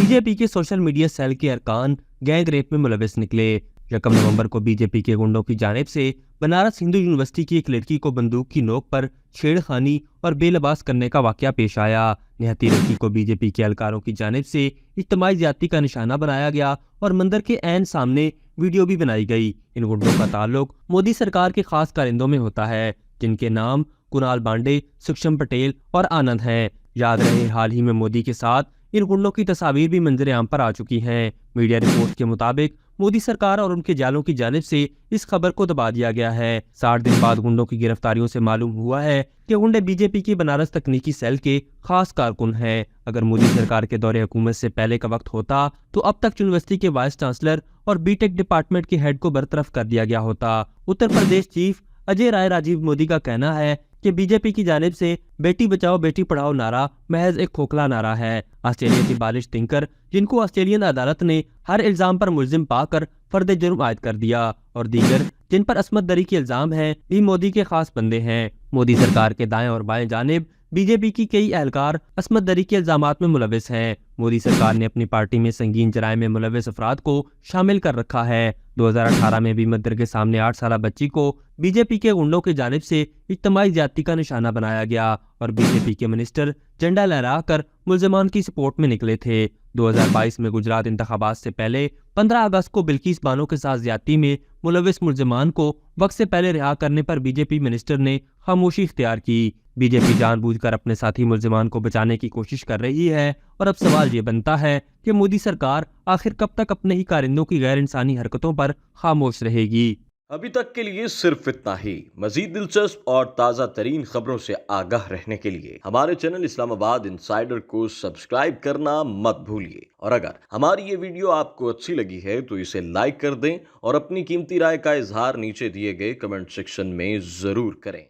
BJP के social media cell के अरकान गैंग रेप में मुलविस निकले। 1 नवंबर को बीजेपी के गुंडों की जानिब से बनारस हिंदू यूनिवर्सिटी की एक लड़की को बंदूक की नोक पर छेड़खानी और बेलबास करने का वाकया पेश आया। निहत्ती लड़की को बीजेपी के एहलकारों की जानिब से इज्तिमाई ज्यादती का निशाना बनाया गया और मंदिर के ऐन सामने वीडियो भी बनाई गई। इन गुंडों का ताल्लुक मोदी सरकार के खास कारिंदों में होता है, जिनके नाम कुणाल पांडे, सक्षम पटेल और आनंद हैं। याद रहे, हाल ही में मोदी के साथ इन गुंडों की तस्वीर भी मंजर आम पर आ चुकी हैं। मीडिया रिपोर्ट के मुताबिक मोदी सरकार और उनके जालों की जानिब से इस खबर को दबा दिया गया है। 60 दिन बाद गुंडों की गिरफ्तारियों से मालूम हुआ है कि गुंडे बीजेपी की बनारस तकनीकी सेल के खास कारकुन हैं। अगर मोदी सरकार के दौरे हुकूमत से पहले का वक्त होता तो अब तक यूनिवर्सिटी के वाइस चांसलर और बीटेक डिपार्टमेंट के हेड को बरतरफ कर दिया गया होता। उत्तर प्रदेश चीफ अजय राय राजीव मोदी का कहना है कि बीजेपी की जानिब से बेटी बचाओ बेटी पढ़ाओ नारा महज एक खोखला नारा है। ऑस्ट्रेलिया की बालिश थिंकर, जिनको ऑस्ट्रेलियन अदालत ने हर इल्जाम पर मुल्जिम पाकर फर्द जुर्म आयद कर दिया, और दीगर जिन पर असमत दरी के इल्जाम हैं, भी मोदी के खास बंदे हैं। मोदी सरकार के दाएं और बाएं जानिब बीजेपी की कई एहलकार असमत दरी के इल्जामात में मुलविस हैं। मोदी सरकार ने अपनी पार्टी में संगीन जराइम में मुलविस अफराद को शामिल कर रखा है। 2018 में भी मंदिर के सामने 8 साल बच्ची को बीजेपी के गुंडों की जानिब से इज्तिमाई ज्यादती का निशाना बनाया गया और बीजेपी के मिनिस्टर झंडा लहराकर मुल्जिमान की सपोर्ट में निकले थे। 2022 में गुजरात इंतखाबात से पहले 15 अगस्त को बिल्किस बानो के साथ ज्यादती में मुलविस मुल्जिमान को वक्त से पहले रिहा करने पर बीजेपी मिनिस्टर ने खामोशी इख्तियार की। बीजेपी जानबूझकर अपने साथी मुल्जिमान को बचाने की कोशिश कर रही है और अब सवाल ये बनता है कि मोदी सरकार आखिर कब तक अपने ही कारिंदों की गैर इंसानी हरकतों पर खामोश रहेगी। अभी तक के लिए सिर्फ इतना ही। मजीद दिलचस्प और ताज़ा तरीन खबरों से आगाह रहने के लिए हमारे चैनल इस्लामाबाद इंसाइडर को सब्सक्राइब करना मत भूलिए। और अगर हमारी ये वीडियो आपको अच्छी लगी है तो इसे लाइक कर दें और अपनी कीमती राय का इजहार नीचे दिए गए कमेंट सेक्शन में ज़रूर करें।